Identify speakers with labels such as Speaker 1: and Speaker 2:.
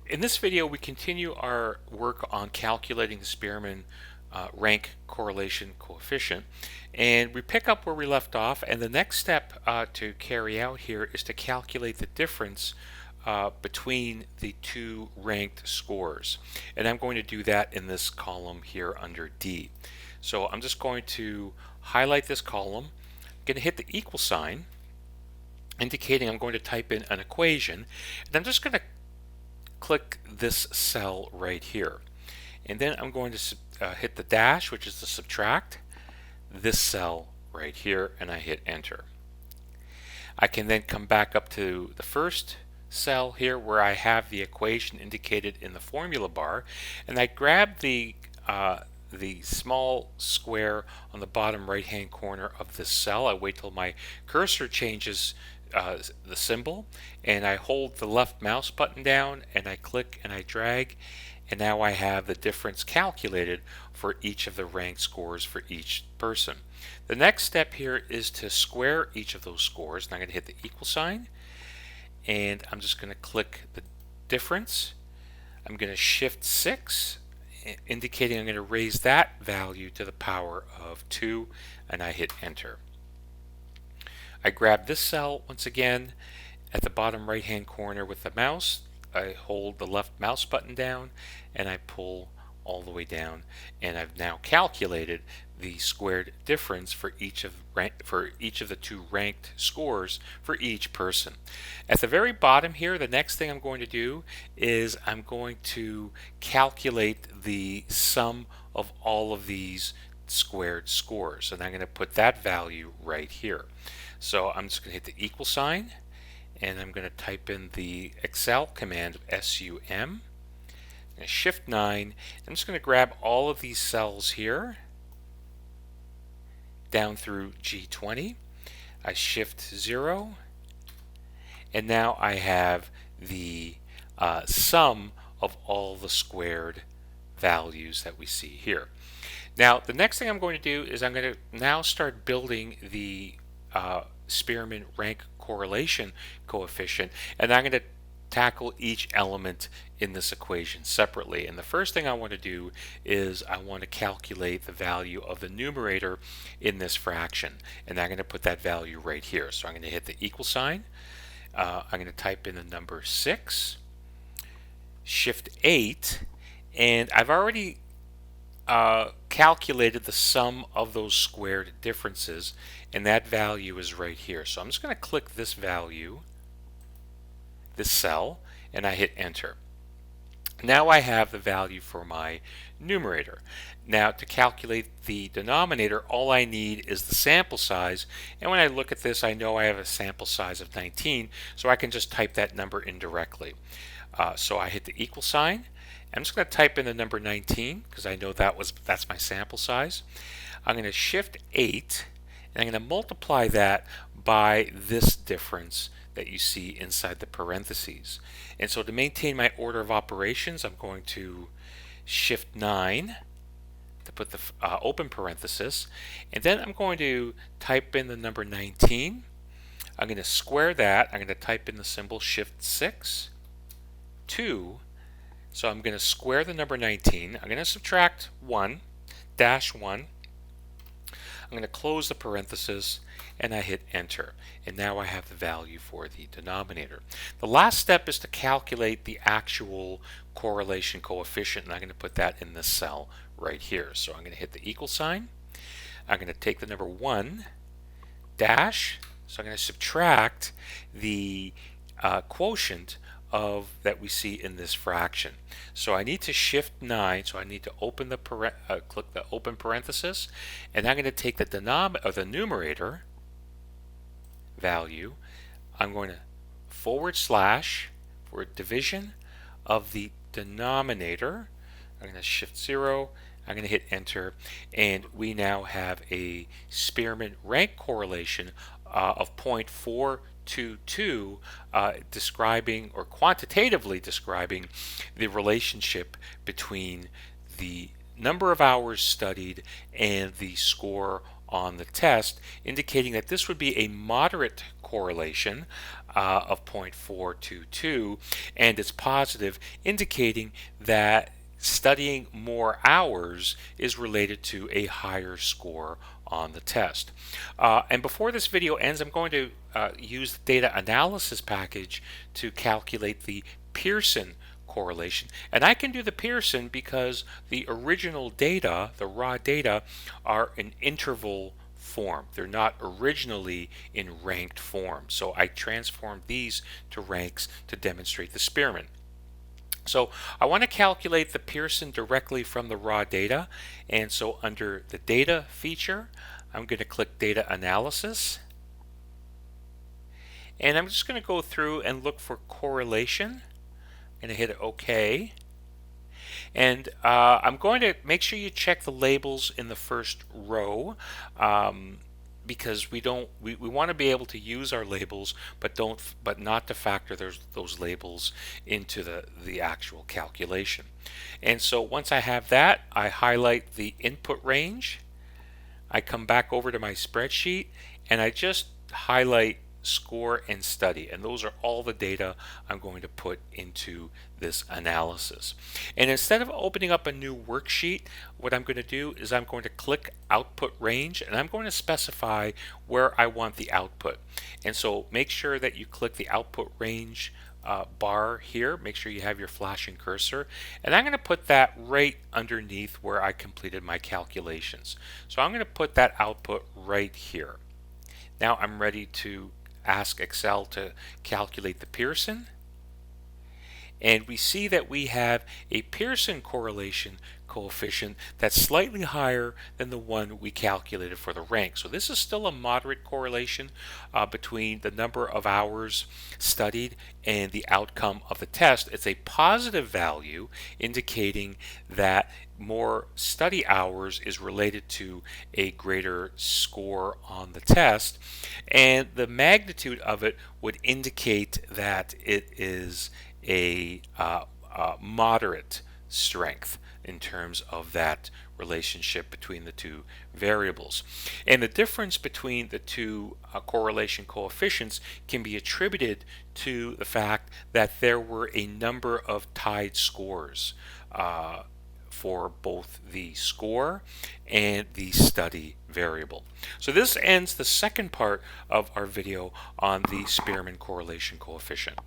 Speaker 1: In this video, we continue our work on calculating the Spearman rank correlation coefficient, and we pick up where we left off, and the next step to carry out here is to calculate the difference between the two ranked scores, and I'm going to do that in this column here under D. So I'm just going to highlight this column. I'm going to hit the equal sign, indicating I'm going to type in an equation, and I'm just going to click this cell right here, and then I'm going to hit the dash, which is to subtract this cell right here, and I hit enter. I can then come back up to the first cell here where I have the equation indicated in the formula bar, and I grab the small square on the bottom right hand corner of this cell. I wait till my cursor changes the symbol, and I hold the left mouse button down and I click and I drag, and now I have the difference calculated for each of the ranked scores for each person. The next step here is to square each of those scores, and I'm going to hit the equal sign, and I'm just going to click the difference. I'm going to shift 6, indicating I'm going to raise that value to the power of 2, and I hit enter. I grab this cell once again at the bottom right hand corner with the mouse. I hold the left mouse button down and I pull all the way down, and I've now calculated the squared difference for each of the two ranked scores for each person. At the very bottom here, the next thing I'm going to do is I'm going to calculate the sum of all of these squared scores, and I'm going to put that value right here. So I'm just going to hit the equal sign, and I'm going to type in the Excel command SUM, and shift 9. I'm just going to grab all of these cells here down through G20. I shift 0, and now I have the sum of all the squared values that we see here. Now the next thing I'm going to do is I'm going to now start building the Spearman rank correlation coefficient, and I'm going to tackle each element in this equation separately. And the first thing I want to do is I want to calculate the value of the numerator in this fraction, and I'm going to put that value right here. So I'm going to hit the equal sign. I'm going to type in the number 6, shift 8, and I've already calculated the sum of those squared differences, and that value is right here. So I'm just going to click this value, this cell, and I hit enter. Now I have the value for my numerator. Now to calculate the denominator, all I need is the sample size, and when I look at this, I know I have a sample size of 19, so I can just type that number in directly. So I hit the equal sign. I'm just going to type in the number 19 because I know that's my sample size. I'm going to shift 8, and I'm going to multiply that by this difference that you see inside the parentheses. And so to maintain my order of operations, I'm going to shift 9 to put the open parenthesis, and then I'm going to type in the number 19. I'm going to square that. I'm going to type in the symbol shift 6, 2. So I'm going to square the number 19. I'm going to subtract 1, dash 1. I'm going to close the parenthesis, and I hit enter. And now I have the value for the denominator. The last step is to calculate the actual correlation coefficient, and I'm going to put that in this cell right here. So I'm going to hit the equal sign. I'm going to take the number 1, dash. So I'm going to subtract the quotient that we see in this fraction. So I need to shift 9, so I need to open the click the open parenthesis, and I'm going to take the numerator value. I'm going to / for division of the denominator. I'm going to shift 0. I'm going to hit enter, and we now have a Spearman rank correlation of 0.422, describing or quantitatively describing the relationship between the number of hours studied and the score on the test, indicating that this would be a moderate correlation, of 0.422, and it's positive, indicating that studying more hours is related to a higher score on the test. And before this video ends, I'm going to use the data analysis package to calculate the Pearson correlation. And I can do the Pearson because the original data, the raw data, are in interval form. They're not originally in ranked form. So I transformed these to ranks to demonstrate the Spearman. So I want to calculate the Pearson directly from the raw data, and so under the data feature I'm going to click data analysis, and I'm just going to go through and look for correlation. I'm going to hit OK, and I'm going to make sure you check the labels in the first row, because we want to be able to use our labels, but not to factor those labels into the actual calculation. And so once I have that, I highlight the input range. I come back over to my spreadsheet and I just highlight score and study, and those are all the data I'm going to put into this analysis. And instead of opening up a new worksheet, what I'm going to do is I'm going to click output range, and I'm going to specify where I want the output. And so make sure that you click the output range bar here. Make sure you have your flashing cursor, and I'm going to put that right underneath where I completed my calculations. So I'm going to put that output right here. Now I'm ready to ask Excel to calculate the Pearson, and we see that we have a Pearson correlation coefficient that's slightly higher than the one we calculated for the rank. So this is still a moderate correlation between the number of hours studied and the outcome of the test. It's a positive value, indicating that more study hours is related to a greater score on the test, and the magnitude of it would indicate that it is a moderate strength in terms of that relationship between the two variables. And the difference between the two correlation coefficients can be attributed to the fact that there were a number of tied scores for both the score and the study variable. So this ends the second part of our video on the Spearman correlation coefficient.